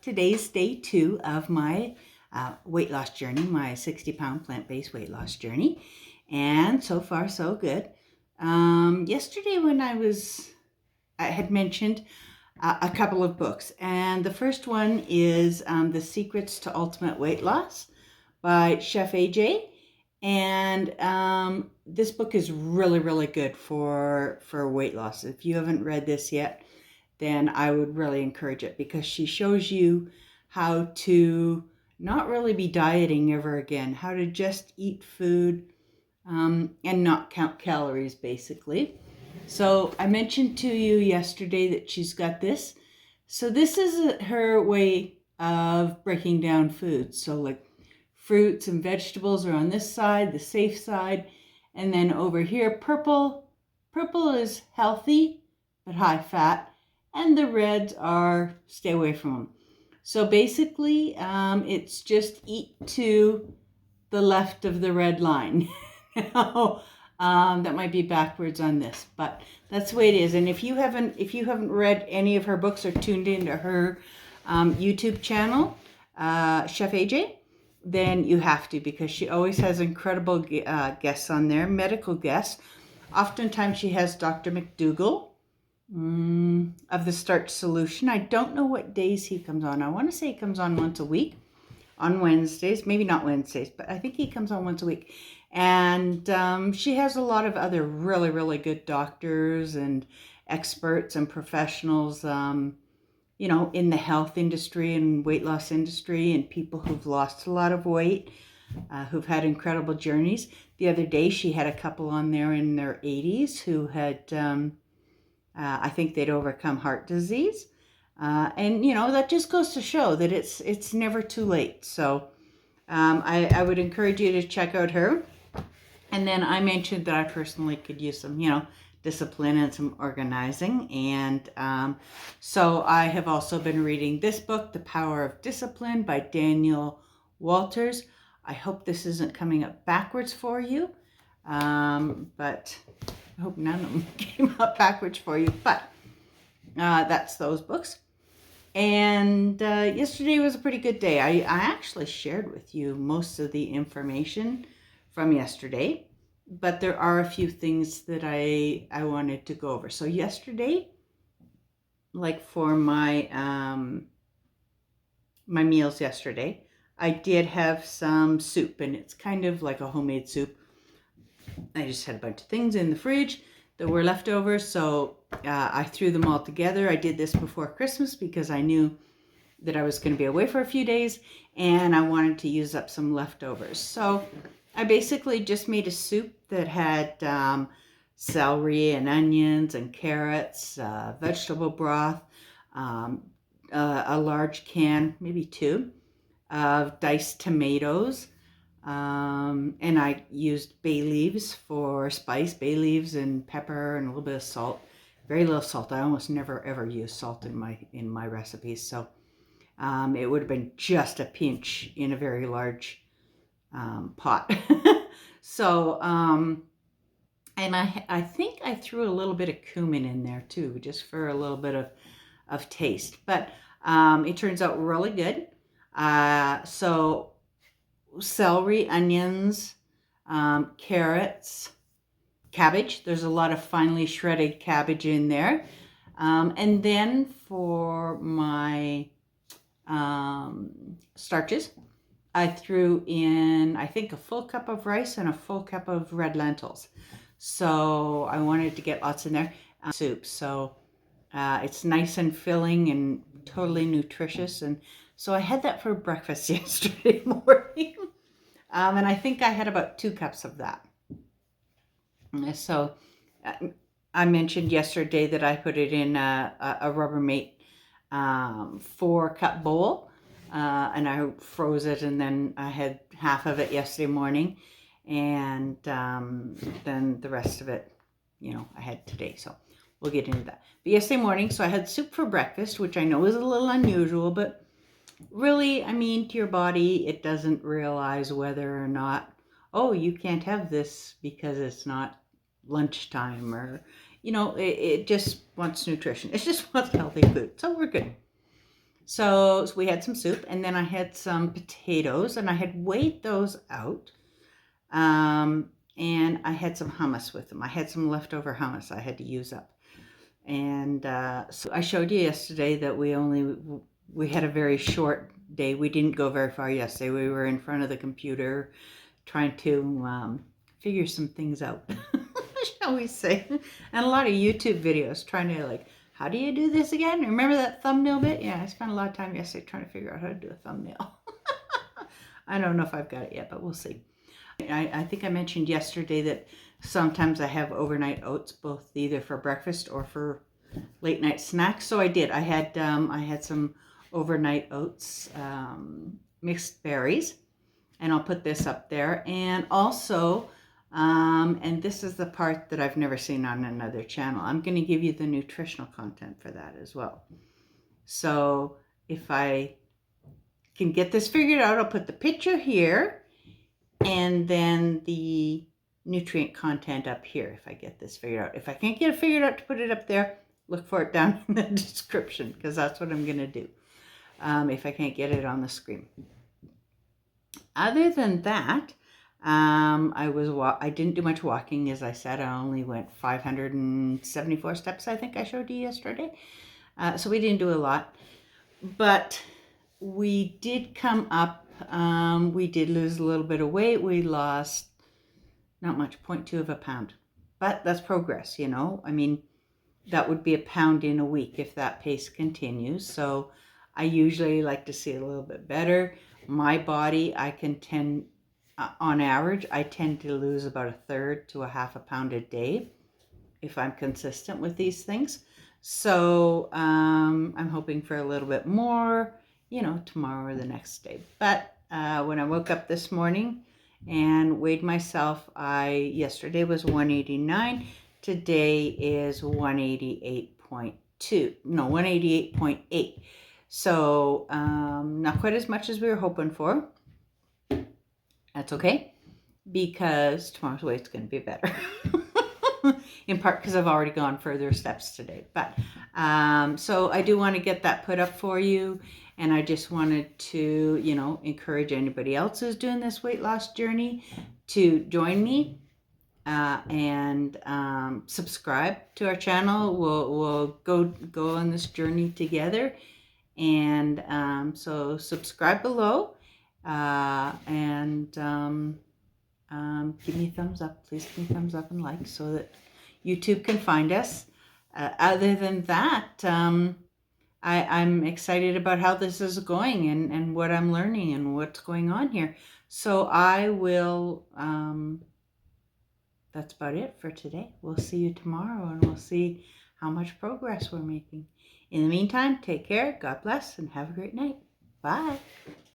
Today's day 2 of my weight loss journey, my 60-pound plant-based weight loss journey. And so far, so good. Yesterday when I had mentioned a couple of books. And the first one is The Secrets to Ultimate Weight Loss by Chef AJ. And this book is really, really good for weight loss. If you haven't read this yet, then I would really encourage it, because she shows you how to not really be dieting ever again, how to just eat food and not count calories, basically. So I mentioned to you yesterday that she's got this. So this is her way of breaking down food. So like fruits and vegetables are on this side, the safe side. And then over here, purple is healthy, but high fat. And the reds are stay away from them. So basically, it's just eat to the left of the red line. That might be backwards on this, but that's the way it is. And if you haven't read any of her books or tuned into her YouTube channel, Chef AJ, then you have to, because she always has incredible guests on there, medical guests. Oftentimes she has Dr. McDougall of the Starch Solution. I don't know what days he comes on. I want to say he comes on once a week on Wednesdays, maybe not Wednesdays, but I think he comes on once a week. And she has a lot of other really, really good doctors and experts and professionals, in the health industry and weight loss industry, and people who've lost a lot of weight, who've had incredible journeys. The other day, she had a couple on there in their 80s who had, I think they'd overcome heart disease. And that just goes to show that it's never too late. So I would encourage you to check out her. And then I mentioned that I personally could use some, discipline and some organizing. And so I have also been reading this book, The Power of Discipline by Daniel Walters. I hope this isn't coming up backwards for you, but I hope none of them came up backwards for you. But that's those books. And yesterday was a pretty good day. I actually shared with you most of the information from yesterday, but there are a few things that I wanted to go over. So yesterday, like for my my meals yesterday, I did have some soup, and it's kind of like a homemade soup. I just had a bunch of things in the fridge that were leftovers, so I threw them all together. I did this before Christmas because I knew that I was going to be away for a few days, and I wanted to use up some leftovers. So I basically just made a soup that had celery and onions and carrots, vegetable broth, a large can, maybe 2, of diced tomatoes, and I used bay leaves for spice, bay leaves and pepper and a little bit of salt. Very little salt. I almost never ever use salt in my recipes, so it would have been just a pinch in a very large pot. So and I think I threw a little bit of cumin in there too, just for a little bit of taste. But it turns out really good. So celery, onions, carrots, cabbage. There's a lot of finely shredded cabbage in there. And then for my starches, I threw in, I think, a full cup of rice and a full cup of red lentils. So I wanted to get lots in there. Soup. So it's nice and filling and totally nutritious. And so I had that for breakfast yesterday morning. And I think I had about 2 cups of that. So I mentioned yesterday that I put it in a Rubbermaid 4-cup bowl. And I froze it, and then I had half of it yesterday morning. And then the rest of it, I had today. So we'll get into that. But yesterday morning, so I had soup for breakfast, which I know is a little unusual, but really, to your body, it doesn't realize whether or not, oh, you can't have this because it's not lunchtime, or, it just wants nutrition. It just wants healthy food. So we're good. So we had some soup, and then I had some potatoes, and I had weighed those out. And I had some hummus with them. I had some leftover hummus I had to use up. And so I showed you yesterday that we had a very short day. We didn't go very far yesterday. We were in front of the computer trying to figure some things out, shall we say. And a lot of YouTube videos trying to, like, how do you do this again? Remember that thumbnail bit? Yeah, I spent a lot of time yesterday trying to figure out how to do a thumbnail. I don't know if I've got it yet, but we'll see. I think I mentioned yesterday that sometimes I have overnight oats, both either for breakfast or for late night snacks. So I did. I had some overnight oats, mixed berries, and I'll put this up there. And also, and this is the part that I've never seen on another channel, I'm going to give you the nutritional content for that as well. So if I can get this figured out, I'll put the picture here and then the nutrient content up here if I get this figured out. If I can't get it figured out to put it up there, look for it down in the description, because that's what I'm going to do if I can't get it on the screen. Other than that, I didn't do much walking, as I said. I only went 574 steps, I think I showed you yesterday. So we didn't do a lot. But we did come up, we did lose a little bit of weight. We lost not much, 0.2 of a pound. But that's progress, you know. I mean, that would be a pound in a week if that pace continues. So I usually like to see a little bit better. My body, on average, I tend to lose about 1/3 to 1/2 pound a day if I'm consistent with these things. So I'm hoping for a little bit more, you know, tomorrow or the next day. But when I woke up this morning and weighed myself, yesterday was 189. Today is 188.2. No, 188.8. So not quite as much as we were hoping for. That's okay, because tomorrow's weight's going to be better. In part because I've already gone further steps today. But so I do want to get that put up for you. And I just wanted to, you know, encourage anybody else who's doing this weight loss journey to join me and subscribe to our channel. We'll go on this journey together. And so subscribe below and give me a thumbs up. Please give me a thumbs up and like so that YouTube can find us. Other than that, I'm excited about how this is going and what I'm learning and what's going on here. So I will, that's about it for today. We'll see you tomorrow and we'll see how much progress we're making. In the meantime, take care, God bless, and have a great night. Bye.